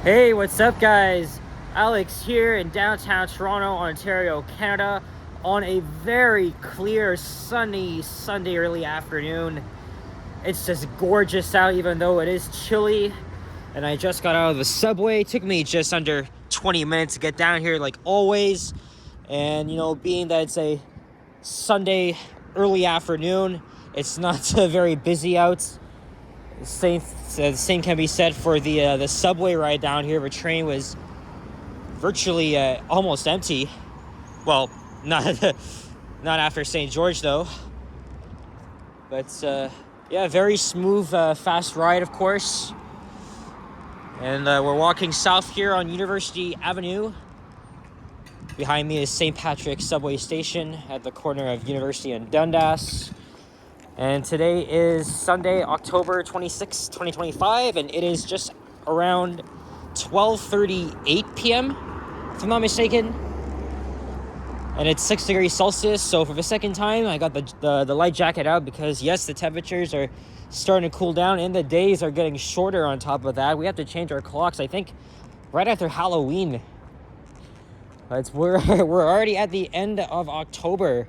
Hey, what's up, guys? Alex here in downtown Toronto, Ontario, Canada, on a very clear, sunny Sunday early afternoon. It's just gorgeous out, even though it is chilly. And I just got out of the subway. It took me just under 20 minutes to get down here, like always. And, being that it's a Sunday early afternoon, it's not very busy out. The same can be said for the subway ride down here. The train was virtually almost empty. Well, not after St. George though. But yeah, very smooth, fast ride, of course. And we're walking south here on University Avenue. Behind me is St. Patrick's subway station at the corner of University and Dundas. And today is Sunday, October 26, 2025, and it is just around 12:38 p.m., if I'm not mistaken. And it's 6 degrees Celsius, so for the second time, I got the light jacket out because, yes, the temperatures are starting to cool down, and the days are getting shorter on top of that. We have to change our clocks, I think, right after Halloween. We're already at the end of October.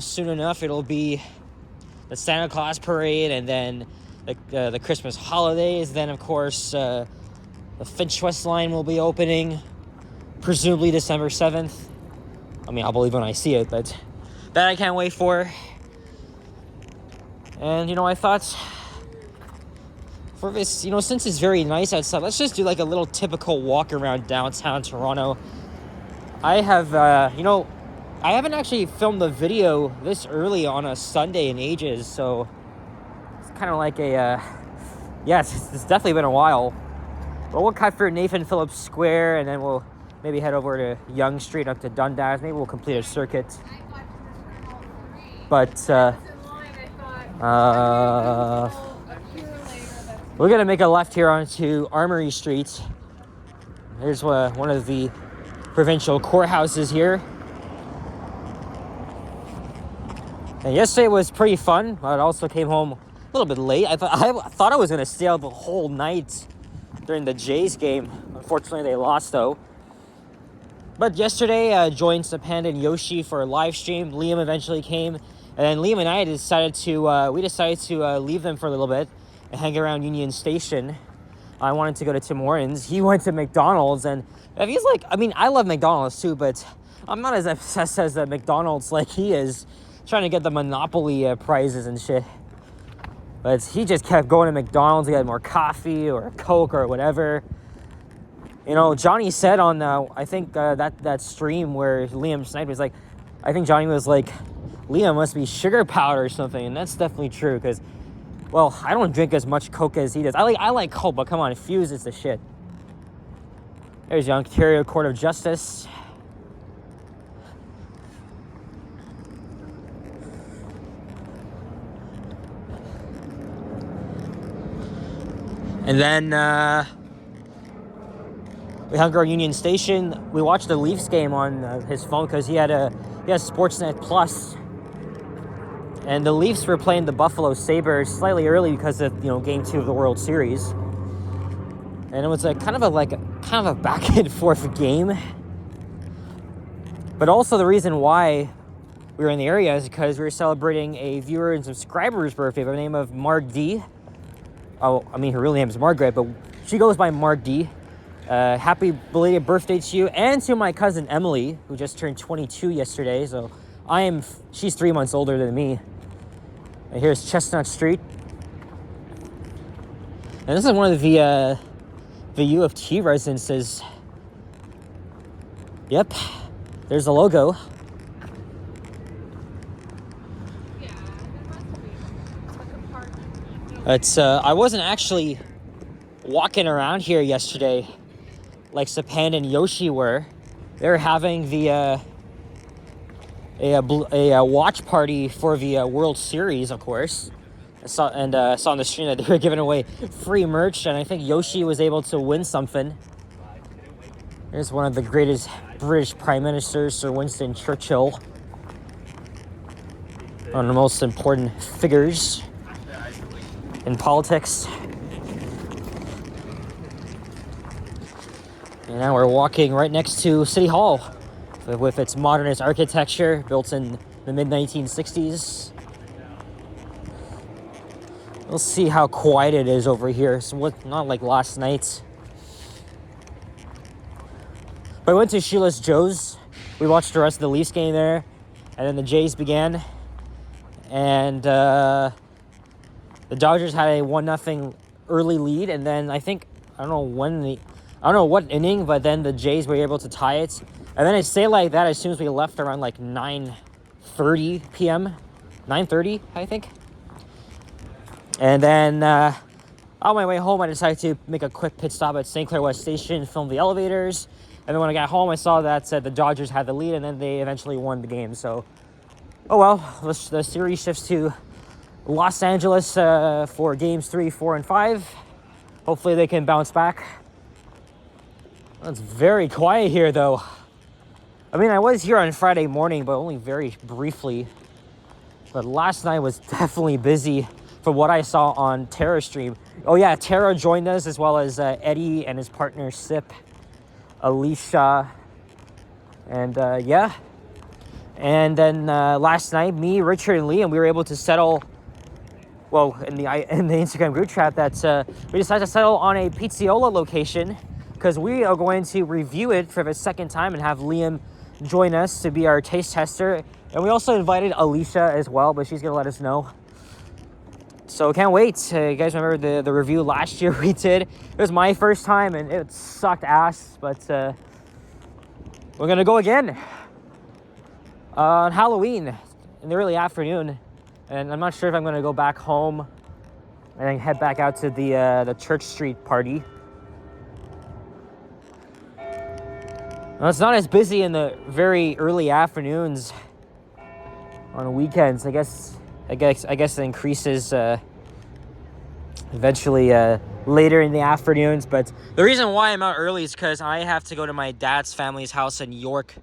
Soon enough, it'll be the Santa Claus parade, and then the Christmas holidays. Then, of course, the Finch West line will be opening, presumably December 7th. I mean, I'll believe when I see it, but that I can't wait for. And, I thought for this, since it's very nice outside, let's just do like a little typical walk around downtown Toronto. I have, I haven't actually filmed the video this early on a Sunday in ages, so it's kind of like it's definitely been a while. But we'll cut through Nathan Phillips Square, and then we'll maybe head over to Yonge Street up to Dundas. Maybe we'll complete a circuit. But we're gonna make a left here onto Armory Street. Here's one of the provincial courthouses here. And yesterday was pretty fun. I also came home a little bit late. I thought I was gonna stay out the whole night during the Jays game. Unfortunately, they lost though. But yesterday, I joined Sapan and Yoshi for a live stream. Liam eventually came, and then Liam and I decided to leave them for a little bit and hang around Union Station. I wanted to go to Tim Hortons. He went to McDonald's, and he's like, I love McDonald's too, but I'm not as obsessed as McDonald's like he is, trying to get the Monopoly prizes and shit. But he just kept going to McDonald's to get more coffee or a Coke or whatever. Johnny said on I think that stream where Liam sniped was like, I think Johnny was like, Liam must be sugar powder or something, and that's definitely true because, well, I don't drink as much Coke as he does. I like Coke, but come on, Fuse is the shit. There's the Ontario Court of Justice. And then we hung around Union Station. We watched the Leafs game on his phone because he has Sportsnet Plus. And the Leafs were playing the Buffalo Sabres slightly early because of Game 2 of the World Series. And it was kind of a back and forth game. But also the reason why we were in the area is because we were celebrating a viewer and subscriber's birthday by the name of Mark D. Oh, her real name is Margaret, but she goes by Mark D. Happy belated birthday to you and to my cousin Emily, who just turned 22 yesterday. So she's 3 months older than me. And here's Chestnut Street. And this is one of the U of T residences. Yep, there's the logo. I wasn't actually walking around here yesterday like Sapan and Yoshi were. They were having a watch party for the World Series, of course. I saw on the stream that they were giving away free merch, and I think Yoshi was able to win something. Here's one of the greatest British Prime Ministers, Sir Winston Churchill. One of the most important figures in politics. And now we're walking right next to City Hall with its modernist architecture built in the mid-1960s. We'll see how quiet it is over here. So not like last night. But I went to Sheila's Joe's. We watched the rest of the Leafs game there. And then the Jays began. And the Dodgers had a 1-0 early lead. And then I don't know what inning, but then the Jays were able to tie it. And then it stayed like that as soon as we left around like 9:30 p.m. 9:30, I think. And then on my way home, I decided to make a quick pit stop at St. Clair West Station, film the elevators. And then when I got home, I saw that the Dodgers had the lead, and then they eventually won the game. So, oh well, the series shifts to Los Angeles for games 3, 4, and 5. Hopefully they can bounce back. It's very quiet here, though. I mean, I was here on Friday morning, but only very briefly. But last night was definitely busy from what I saw on Terra Stream. Oh yeah, Terra joined us, as well as Eddie and his partner Sip, Alicia, and yeah. And then last night, me, Richard, and Liam, we were able to settle. Well, in the Instagram group chat, that we decided to settle on a Pizziola location because we are going to review it for the second time and have Liam join us to be our taste tester. And we also invited Alicia as well, but she's gonna let us know. So can't wait. You guys remember the review last year we did? It was my first time and it sucked ass, but we're gonna go again on Halloween in the early afternoon. And I'm not sure if I'm gonna go back home and then head back out to the Church Street party. Well, it's not as busy in the very early afternoons on weekends. I guess it increases eventually later in the afternoons. But the reason why I'm out early is because I have to go to my dad's family's house in York,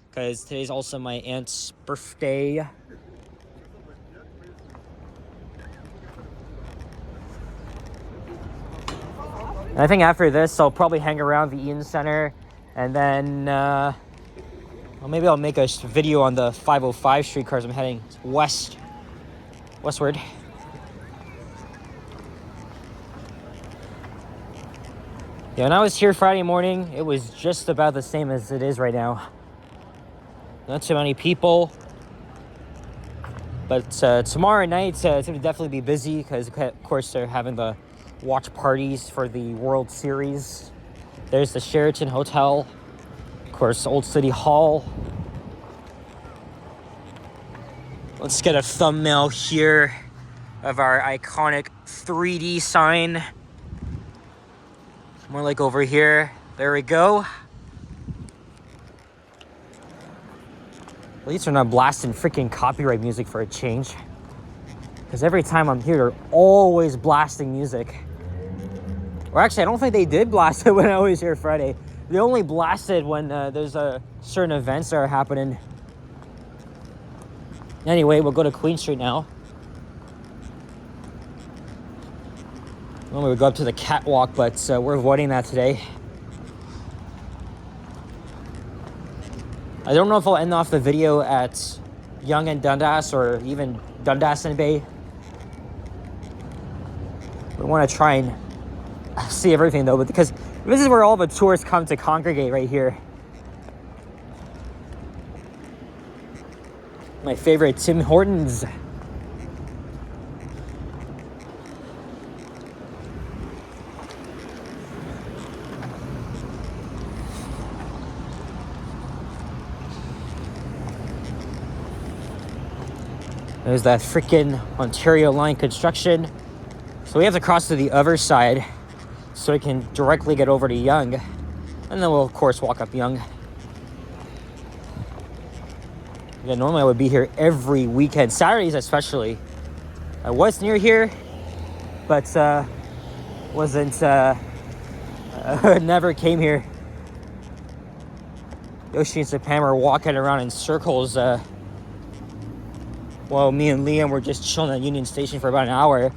because today's also my aunt's birthday. And I think after this, I'll probably hang around the Eaton Center, and then well, maybe I'll make a video on the 505 streetcar as I'm heading westward. Yeah, when I was here Friday morning, it was just about the same as it is right now. Not too many people. But tomorrow night, it's going to definitely be busy because, of course, they're having the watch parties for the World Series. There's the Sheraton Hotel. Of course, Old City Hall. Let's get a thumbnail here of our iconic 3D sign. More like over here. There we go. At least they're not blasting freaking copyright music for a change. Because every time I'm here, they're always blasting music. Or actually, I don't think they did blast it when I was here Friday. They only blasted when there's certain events that are happening. Anyway, we'll go to Queen Street now. Normally we go up to the catwalk, but we're avoiding that today. I don't know if I'll end off the video at Yonge and Dundas or even Dundas and Bay. We want to try and see everything though, but because this is where all the tourists come to congregate, right here. My favorite, Tim Hortons. There's that freaking Ontario Line construction. So we have to cross to the other side so we can directly get over to Yonge. And then we'll, of course, walk up Yonge. Yeah, normally I would be here every weekend, Saturdays especially. I was near here, but never came here. Yoshi and Sapam are walking around in circles. Well, me and Liam were just chilling at Union Station for about an hour.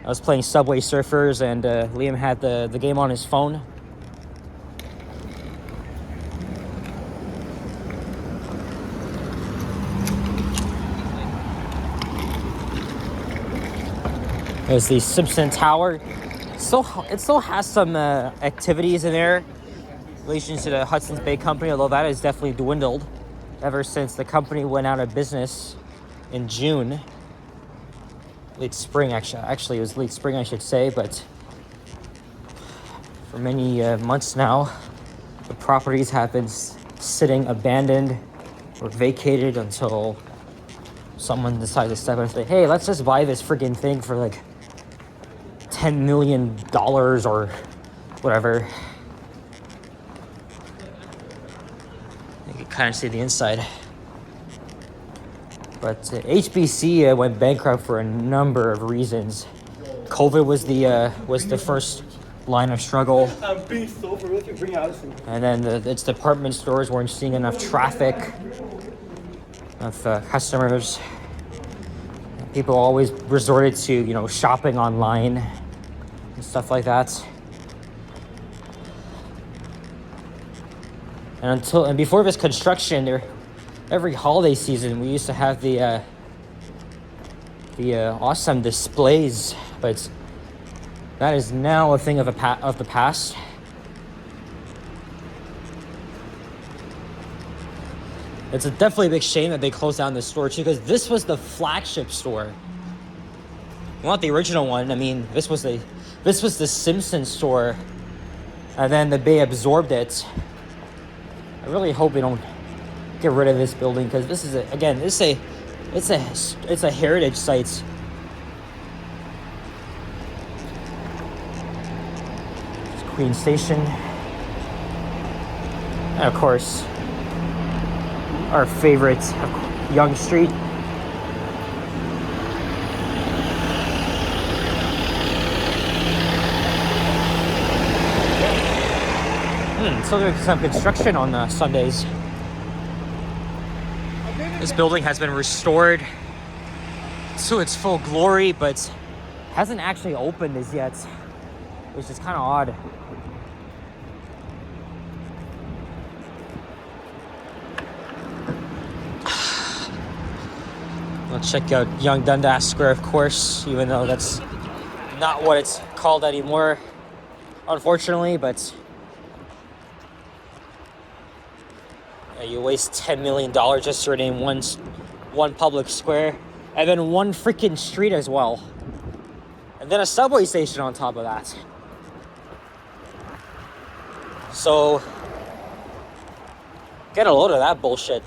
I was playing Subway Surfers, and Liam had the game on his phone. There's the Simpson Tower. It still has some activities in there in relation to the Hudson's Bay Company, although that has definitely dwindled ever since the company went out of business in June. Late spring, actually it was late spring, I should say, but for many months now, the properties have been sitting abandoned or vacated until someone decides to step in and say, hey, let's just buy this freaking thing for like $10 million or whatever. You can kind of see the inside. But HBC went bankrupt for a number of reasons. COVID was the first line of struggle. And then its department stores weren't seeing enough traffic of customers. People always resorted to, shopping online and stuff like that. And before this construction, every holiday season we used to have the awesome displays, but that is now a thing of the past. It's definitely a big shame that they closed down the store too, because this was the flagship store. Not the original one. I mean, this was the Simpsons store, and then they absorbed it. I really hope they don't get rid of this building, because this is it's a heritage site. It's Queen Station, and of course, our favorite, Yonge Street. So there's some construction on Sundays. This building has been restored to its full glory, but hasn't actually opened as yet, which is kind of odd. Let's check out Yonge Dundas Square, of course, even though that's not what it's called anymore, unfortunately, but you waste $10 million just to rename one public square, and then one freaking street as well, and then a subway station on top of that. So get a load of that bullshit.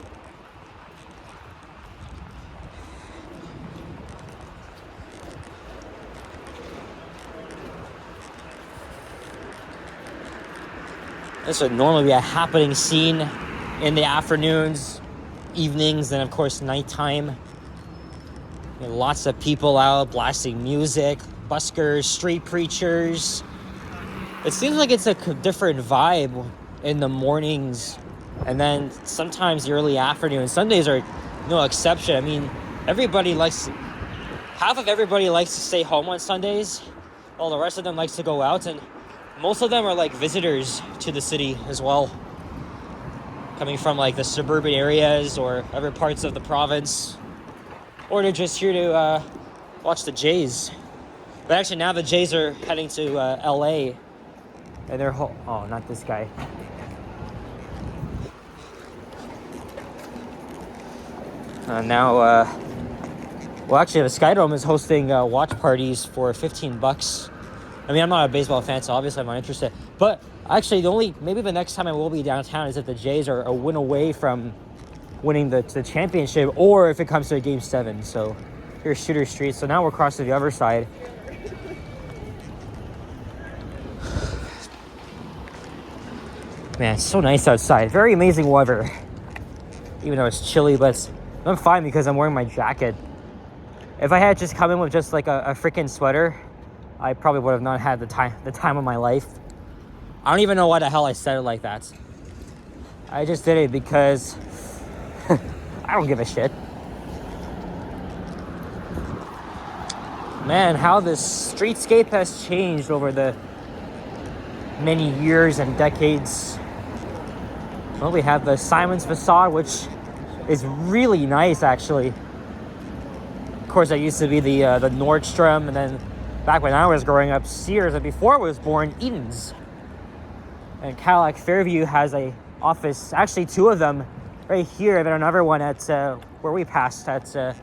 This would normally be a happening scene in the afternoons, evenings, and of course nighttime. Lots of people out blasting music, buskers, street preachers. It seems like it's a different vibe in the mornings, and then sometimes the early afternoon. Sundays are no exception. I mean, half of everybody likes to stay home on Sundays, while the rest of them likes to go out, and most of them are like visitors to the city as well, coming from like the suburban areas or other parts of the province, or they're just here to watch the Jays. But actually now the Jays are heading to LA, and they're oh, not this guy. Well, actually, the Skydome is hosting watch parties for $15. I mean, I'm not a baseball fan, so obviously I'm not interested. But actually, maybe the next time I will be downtown is if the Jays are a win away from winning the championship, or if it comes to a Game 7. So here's Shooter Street. So now we're crossing to the other side. Man, it's so nice outside. Very amazing weather. Even though it's chilly, but I'm fine because I'm wearing my jacket. If I had just come in with just like a freaking sweater, I probably would have not had the time of my life. I don't even know why the hell I said it like that. I just did it because I don't give a shit. Man, how this streetscape has changed over the many years and decades. Well, we have the Simon's facade, which is really nice, actually. Of course, that used to be the Nordstrom, and then back when I was growing up, Sears, and before I was born, Eaton's. And Cadillac Fairview has a office, actually two of them, right here, and then another one at where we passed at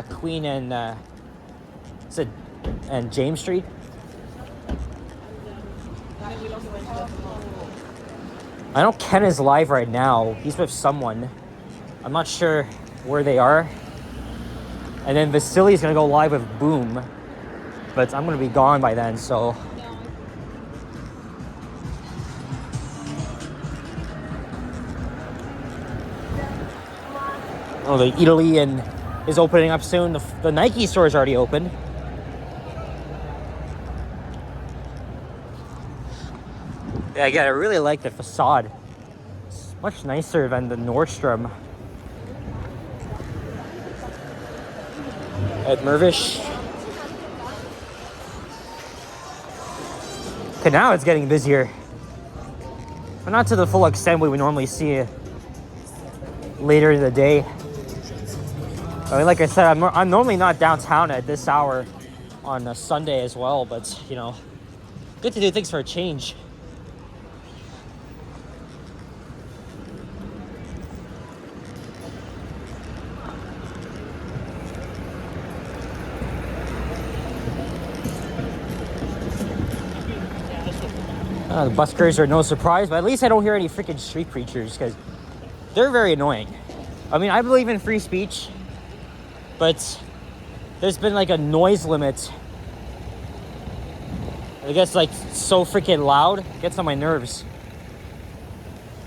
Queen and and James Street. I know Ken is live right now. He's with someone. I'm not sure where they are. And then Vasili's gonna go live with Boom, but I'm gonna be gone by then, so. Oh, the Italy is opening up soon. The Nike store is already open. Yeah, again, I really like the facade. It's much nicer than the Nordstrom at Mervish. Okay, now it's getting busier, but not to the full extent we would normally see later in the day. I mean, like I said, I'm normally not downtown at this hour on a Sunday as well, but you know, good to do things for a change. The buskers are no surprise, but at least I don't hear any freaking street preachers, because they're very annoying. I mean, I believe in free speech, but there's been like a noise limit. It gets like so freaking loud, it gets on my nerves.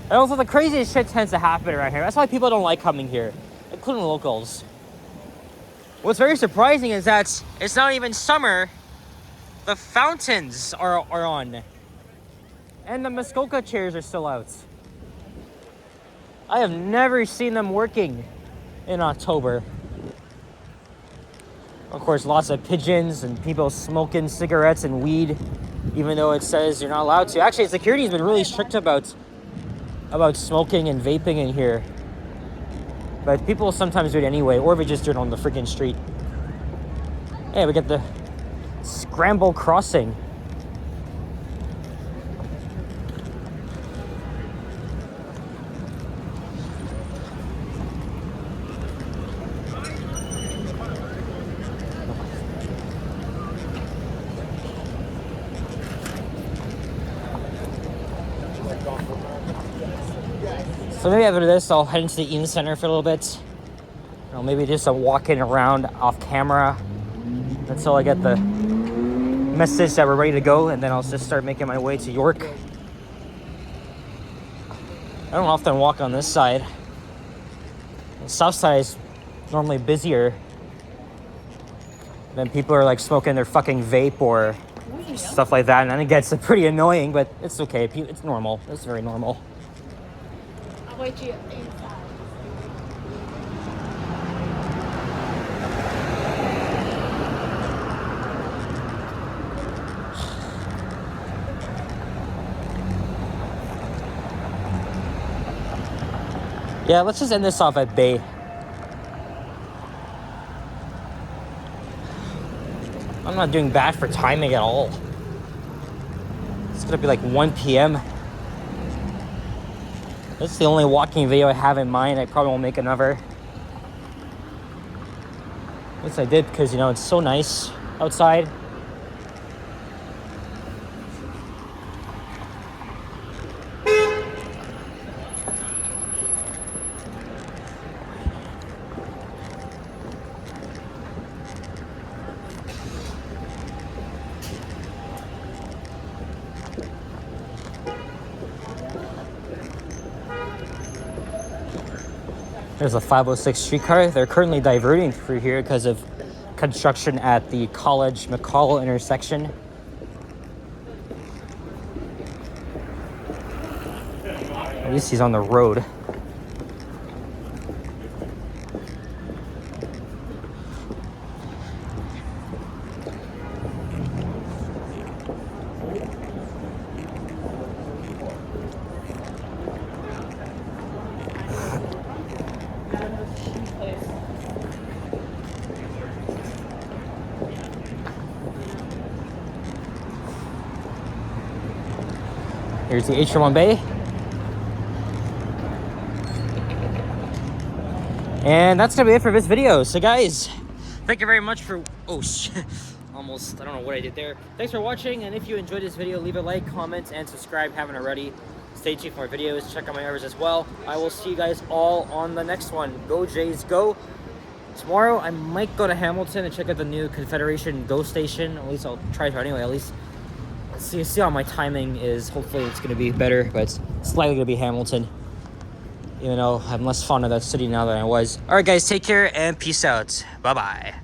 And also the craziest shit tends to happen around here. That's why people don't like coming here, including locals. What's very surprising is that it's not even summer. The fountains are on. And the Muskoka chairs are still out. I have never seen them working in October. Of course, lots of pigeons and people smoking cigarettes and weed, even though it says you're not allowed to. Actually, security's been really strict about smoking and vaping in here. But people sometimes do it anyway, or they just do it on the freaking street. Hey, we got the Scramble Crossing. So maybe after this, I'll head into the Eaton Center for a little bit. You know, maybe just a walking around off camera until I get the message that we're ready to go, and then I'll just start making my way to York. I don't often walk on this side. The south side is normally busier. Then people are like smoking their fucking vape or stuff like that, and then it gets pretty annoying, but it's okay. It's normal. It's very normal. I'll wait you inside. Yeah, let's just end this off at Bay. I'm not doing bad for timing at all. It's gonna be like 1 p.m. That's the only walking video I have in mind. I probably won't make another. At least I did because, you know, it's so nice outside. There's a 506 streetcar. They're currently diverting through here because of construction at the College McCall intersection. At least he's on the road. Here's the H1 Bay. And that's gonna be it for this video. So guys, thank you very much for, oh shit, almost, I don't know what I did there. Thanks for watching, and if you enjoyed this video, leave a like, comment, and subscribe if you haven't already. Stay tuned for more videos, check out my others as well. I will see you guys all on the next one. Go Jays, go! Tomorrow, I might go to Hamilton and check out the new Confederation GO station. At least I'll try to anyway, at least. See how my timing is. Hopefully it's gonna be better, but it's slightly gonna be Hamilton. Even though I'm less fond of that city now than I was. Alright guys, take care and peace out. Bye-bye.